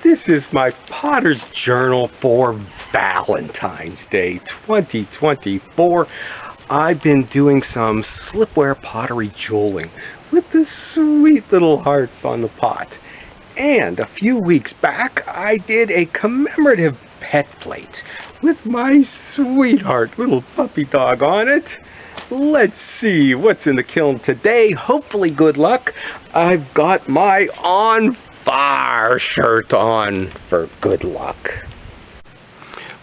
This is my Potter's Journal for Valentine's Day 2024. I've been doing some slipware pottery jeweling with the sweet little hearts on the pot. And a few weeks back, I did a commemorative pet plate with my sweetheart little puppy dog on it. Let's see what's in the kiln today. Hopefully good luck. I've got my On Fire shirt on for good luck.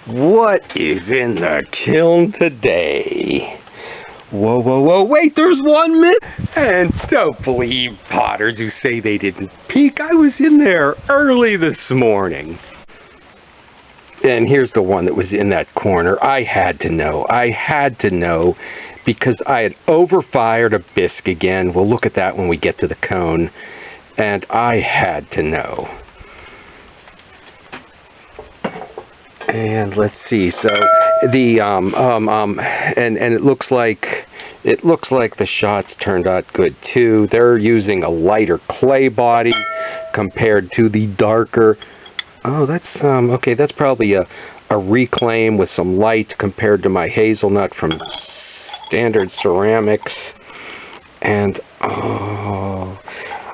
What is in the kiln today? Whoa, whoa, whoa, wait, there's 1 minute! And don't believe potters who say they didn't peek. I was in there early this morning. And here's the one that was in that corner. I had to know because I had overfired a bisque again. We'll look at that when we get to the cone. And I had to know. And let's see. So the and it looks like the shots turned out good too. They're using a lighter clay body compared to the darker. Oh, that's okay. That's probably a reclaim with some light compared to my hazelnut from Standard Ceramics. And oh,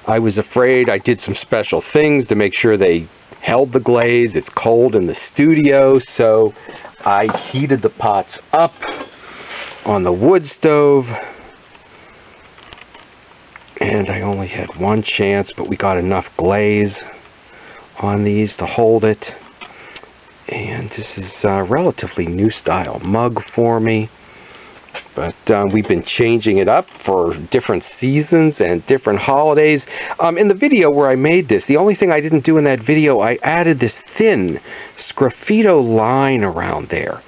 I was afraid. I did some special things to make sure they held the glaze. It's cold in the studio, so I heated the pots up on the wood stove. And I only had one chance, but we got enough glaze on these to hold it. And this is a relatively new style mug for me. But we've been changing it up for different seasons and different holidays. In the video where I made this, the only thing I didn't do in that video, I added this thin sgraffito line around there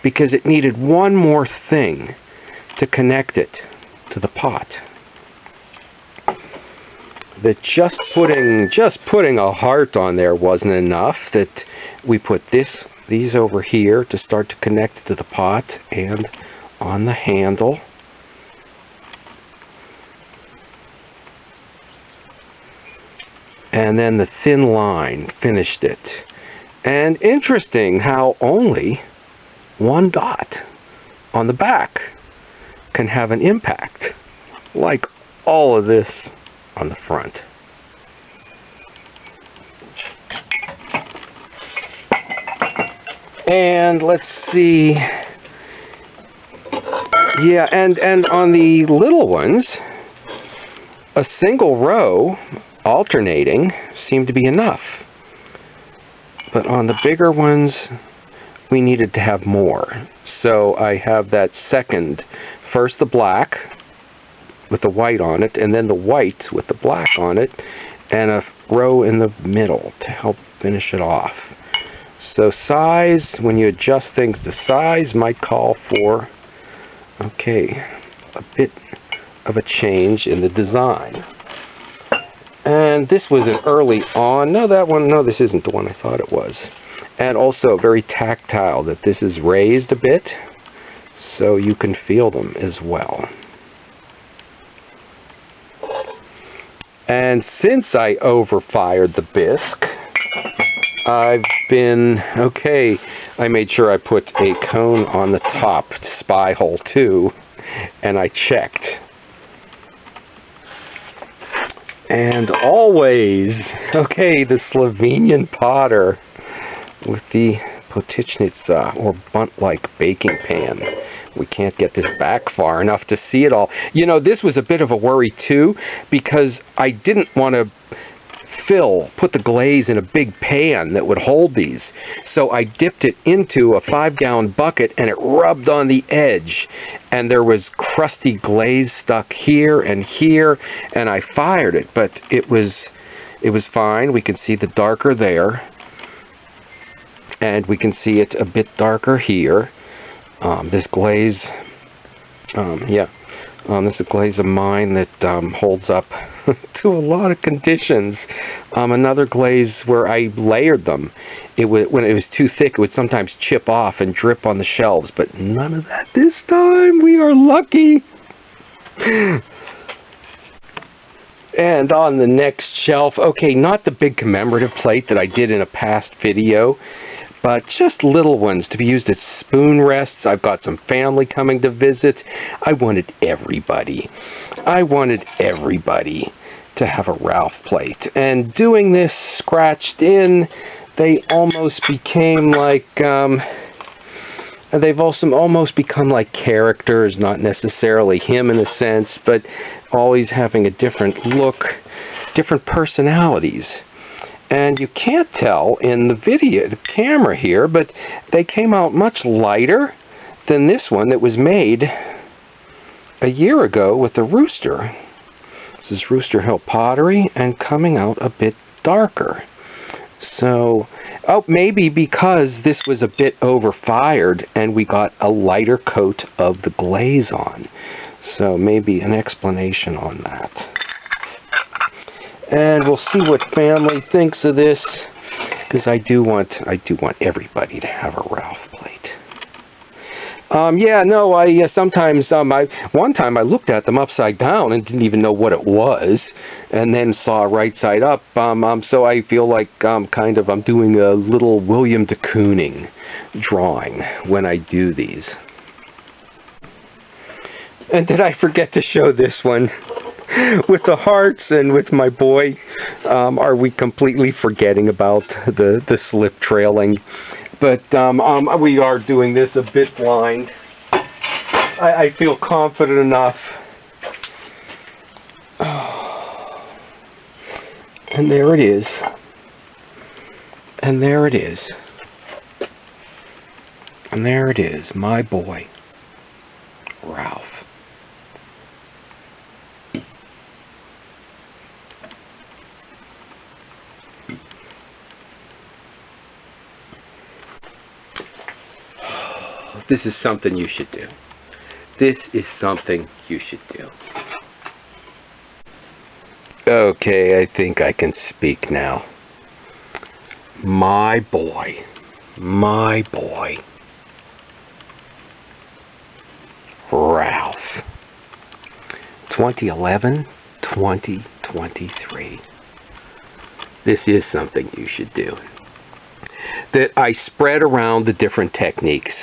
because it needed one more thing to connect it to the pot. That just putting a heart on there wasn't enough. That we put these over here to start to connect it to the pot and on the handle. And then the thin line finished it. And interesting how only one dot on the back can have an impact, like all of this on the front. And let's see. Yeah, and on the little ones, a single row alternating seemed to be enough. But on the bigger ones, we needed to have more. So I have that first the black with the white on it, and then the white with the black on it, and a row in the middle to help finish it off. So size, when you adjust things to size, might call for a bit of a change in the design. And this was an early on. No, this isn't the one I thought it was. And also very tactile, that this is raised a bit so you can feel them as well. And since I overfired the bisque, I made sure I put a cone on the top, spy hole 2, and I checked. And always, the Slovenian potter with the Potticnica, or bunt-like baking pan. We can't get this back far enough to see it all. You know, this was a bit of a worry too, because I didn't want to put the glaze in a big pan that would hold these. So I dipped it into a 5-gallon bucket and it rubbed on the edge. And there was crusty glaze stuck here, and I fired it, but it was fine. We can see the darker there. And we can see it a bit darker here. This glaze, this is a glaze of mine that holds up to a lot of conditions. Another glaze where I layered them, when it was too thick, it would sometimes chip off and drip on the shelves, but none of that this time. We are lucky. And on the next shelf, okay, not the big commemorative plate that I did in a past video, but just little ones to be used as spoon rests. I've got some family coming to visit. I wanted everybody to have a Ralph plate. And doing this scratched in, they almost became like, they've also almost become like characters, not necessarily him in a sense, but always having a different look, different personalities. And you can't tell in the video, the camera here, but they came out much lighter than this one that was made a year ago with the rooster. This is Rooster Hill Pottery, and coming out a bit darker. So, oh, maybe because this was a bit overfired and we got a lighter coat of the glaze on. So maybe an explanation on that. And we'll see what family thinks of this, because I do want everybody to have a Ralph plate. Yeah, no, sometimes, one time I looked at them upside down and didn't even know what it was, and then saw right side up, so I feel like I'm doing a little William de Kooning drawing when I do these. And did I forget to show this one? With the hearts and with my boy, are we completely forgetting about the slip trailing? But we are doing this a bit blind. I feel confident enough. And there it is. And there it is. And there it is, my boy, Ralph. This is something you should do. This is something you should do. Okay, I think I can speak now. My boy. My boy. Ralph. 2011, 2023. This is something you should do. That I spread around the different techniques.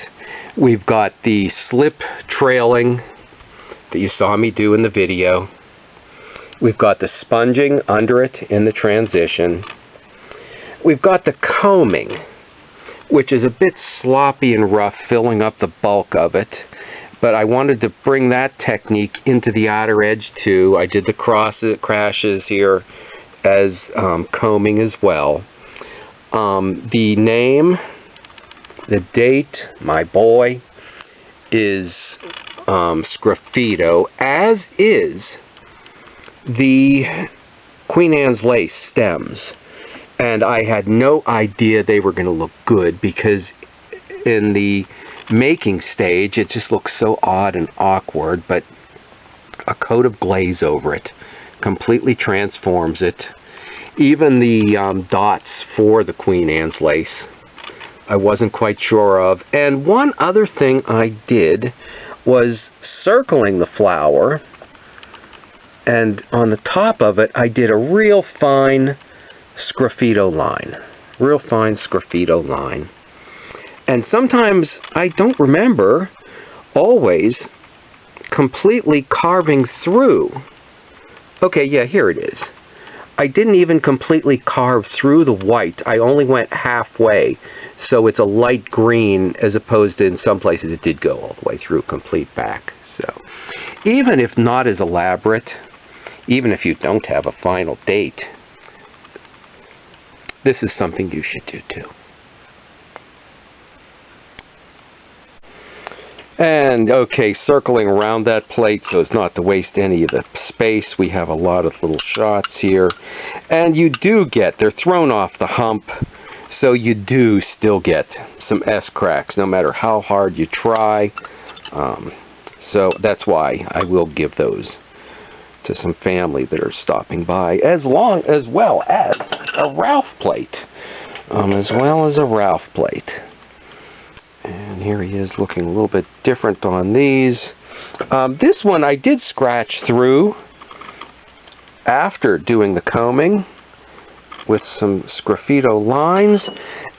We've got the slip trailing that you saw me do in the video. We've got the sponging under it in the transition. We've got the combing, which is a bit sloppy and rough, filling up the bulk of it. But I wanted to bring that technique into the outer edge too. I did the crashes here as combing as well. The name, the date, my boy, is Sgraffito, as is the Queen Anne's lace stems. And I had no idea they were going to look good, because in the making stage it just looks so odd and awkward, but a coat of glaze over it completely transforms it. Even the dots for the Queen Anne's lace I wasn't quite sure of. And one other thing I did was circling the flower, and on the top of it I did a real fine sgraffito line. Real fine sgraffito line. And sometimes I don't remember always completely carving through. Okay, yeah, here it is. I didn't even completely carve through the white. I only went halfway, so it's a light green, as opposed to in some places it did go all the way through, complete back. So even if not as elaborate, even if you don't have a final date, this is something you should do too. And okay, circling around that plate so as not to waste any of the space, we have a lot of little shots here. And you do get, they're thrown off the hump, so you do still get some S-cracks no matter how hard you try. So that's why I will give those to some family that are stopping by, as well as a Ralph plate. And here he is looking a little bit different on these. This one I did scratch through, after doing the combing with some sgraffito lines,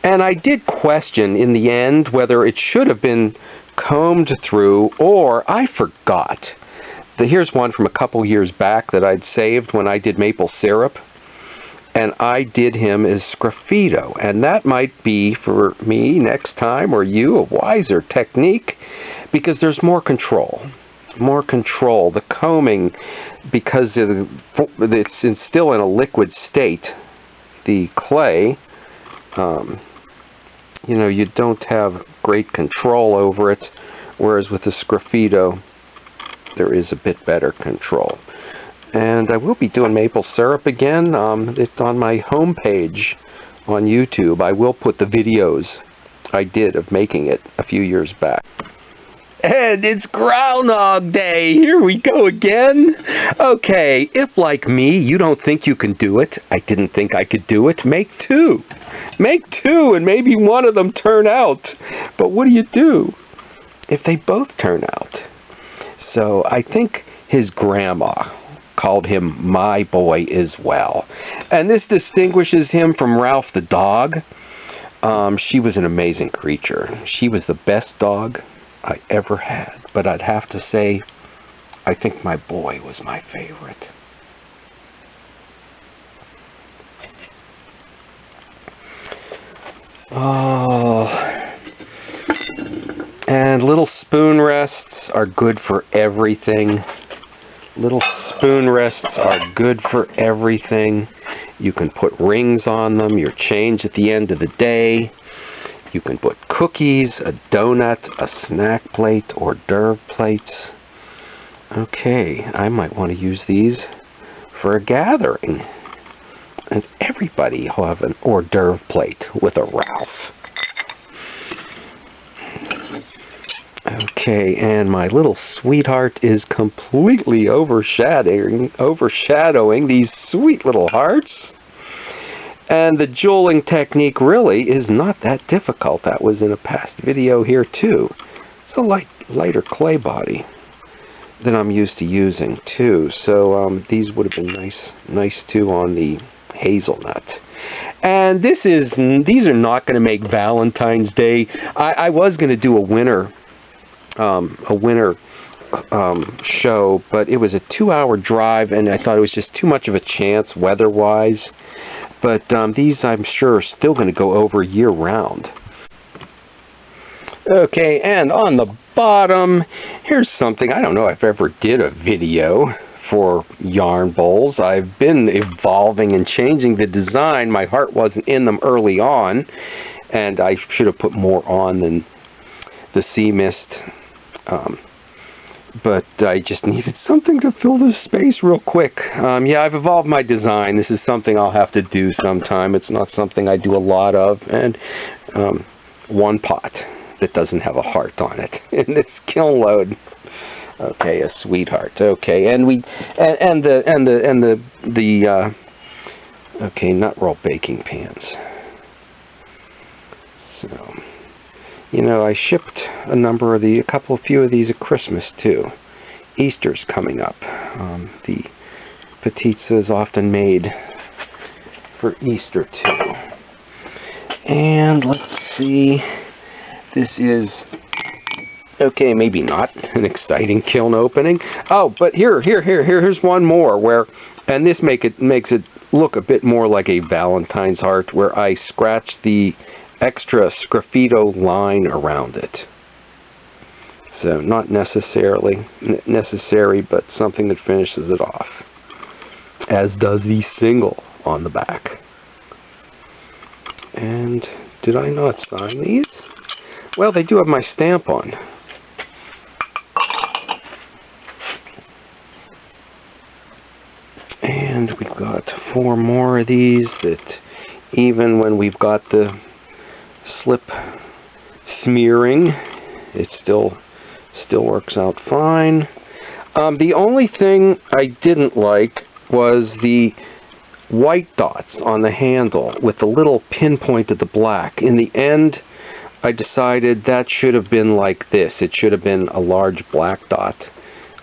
and I did question in the end whether it should have been combed through, or I forgot. Here's one from a couple years back that I'd saved when I did maple syrup, and I did him as sgraffito, and that might be, for me next time, or you, a wiser technique, because there's more control. More control. The combing, because it's still in a liquid state, the clay, you know, you don't have great control over it, whereas with the sgraffito, there is a bit better control. And I will be doing maple syrup again. It's on my homepage on YouTube. I will put the videos I did of making it a few years back. And it's Groundhog Day. Here we go again. Okay, if like me, you don't think you can do it, I didn't think I could do it, make two. Make two and maybe one of them turn out. But what do you do if they both turn out? So I think his grandma called him my boy as well. And this distinguishes him from Ralph the dog. She was an amazing creature. She was the best dog I ever had. But I'd have to say, I think my boy was my favorite. Oh, and little spoon rests are good for everything. Little spoon rests are good for everything. You can put rings on them, your change at the end of the day. You can put cookies, a donut, a snack plate, hors d'oeuvre plates. Okay, I might want to use these for a gathering. And everybody will have an hors d'oeuvre plate with a Ralph. Okay, and my little sweetheart is completely overshadowing these sweet little hearts. And the jeweling technique really is not that difficult. That was in a past video here too. It's a lighter clay body than I'm used to using too. So these would have been nice too on the hazelnut. And these are not going to make Valentine's Day. I was going to do a winter show, but it was a 2-hour drive, and I thought it was just too much of a chance weather-wise. But these, I'm sure, are still going to go over year-round. Okay, and on the bottom, here's something. I don't know if I ever did a video for yarn bowls. I've been evolving and changing the design. My heart wasn't in them early on, and I should have put more on than the sea mist. But I just needed something to fill this space real quick. Yeah, I've evolved my design. This is something I'll have to do sometime. It's not something I do a lot of. And one pot that doesn't have a heart on it in this kiln load. Okay, a sweetheart. Okay, and okay, nut roll baking pans. So, you know, I shipped a few of these at Christmas too. Easter's coming up. The pizza is often made for Easter too. And let's see, this is, okay, maybe not an exciting kiln opening. Oh, but here's one more where, and this makes it look a bit more like a Valentine's heart, where I scratched the extra sgraffito line around it. So not necessary, but something that finishes it off, as does the single on the back. And did I not sign these? Well, they do have my stamp on. And we've got 4 more of these that, even when we've got the slip smearing, it still works out fine. The only thing I didn't like was the white dots on the handle with the little pinpoint of the black. In the end, I decided that should have been like this. It should have been a large black dot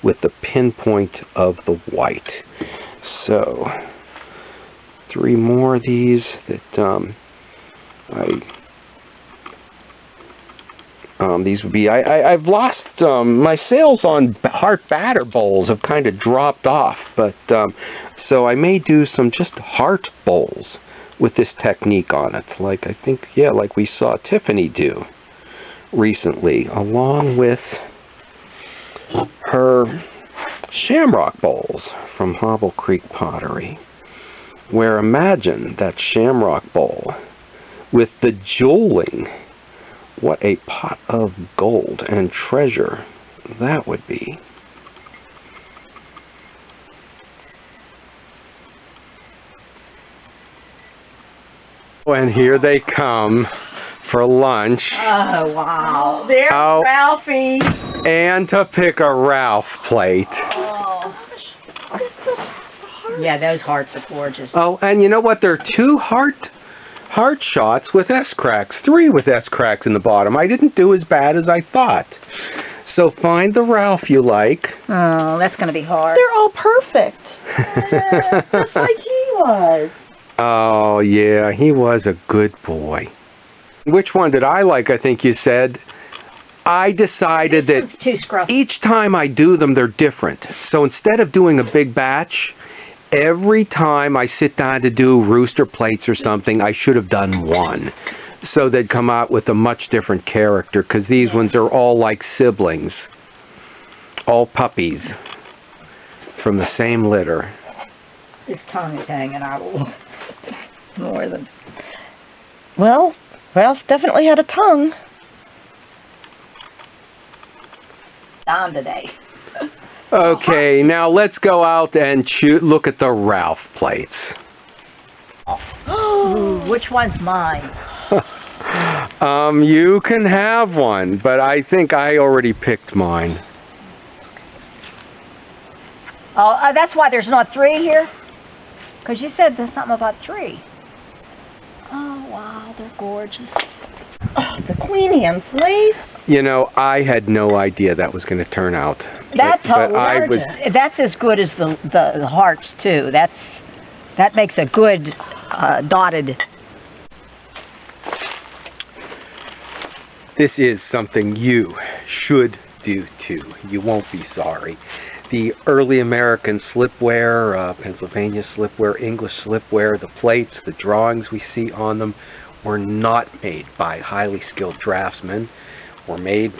with the pinpoint of the white. So 3 more of these that these would be. I've lost my sales on heart batter bowls have kind of dropped off, but so I may do some just heart bowls with this technique on it, like I think, yeah, like we saw Tiffany do recently, along with her shamrock bowls from Hobble Creek Pottery, where imagine that shamrock bowl with the jeweling. What a pot of gold and treasure that would be. And here they come for lunch. Oh, wow. There's Ralphie. And to pick a Ralph plate. Oh. Yeah, those hearts are gorgeous. Oh, and you know what? There are 2 heart shots with S-cracks. 3 with S-cracks in the bottom. I didn't do as bad as I thought. So find the Ralph you like. Oh, that's going to be hard. They're all perfect. Just like he was. Oh, yeah, he was a good boy. Which one did I like, I think you said? I decided that each time I do them, they're different. So instead of doing a big batch, every time I sit down to do rooster plates or something, I should have done 1. So they'd come out with a much different character, because these ones are all like siblings. All puppies from the same litter. His tongue is hanging out a little more than... Well, Ralph definitely had a tongue. On today. Okay, now let's go out and look at the Ralph plates. Ooh, which one's mine? You can have one, but I think I already picked mine. Oh, that's why there's not 3 here? Because you said there's something about 3. Oh, wow, they're gorgeous. Oh, the Queen Anne's lace. You know, I had no idea that was going to turn out. That's that's as good as the hearts too. That makes a good dotted. This is something you should do too. You won't be sorry. The early American slipware, Pennsylvania slipware, English slipware, the plates, the drawings we see on them were not made by highly skilled draftsmen. Were made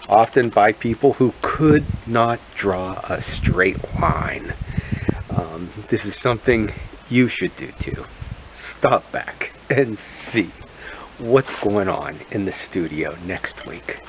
often by people who could not draw a straight line. This is something you should do too. Stop back and see what's going on in the studio next week.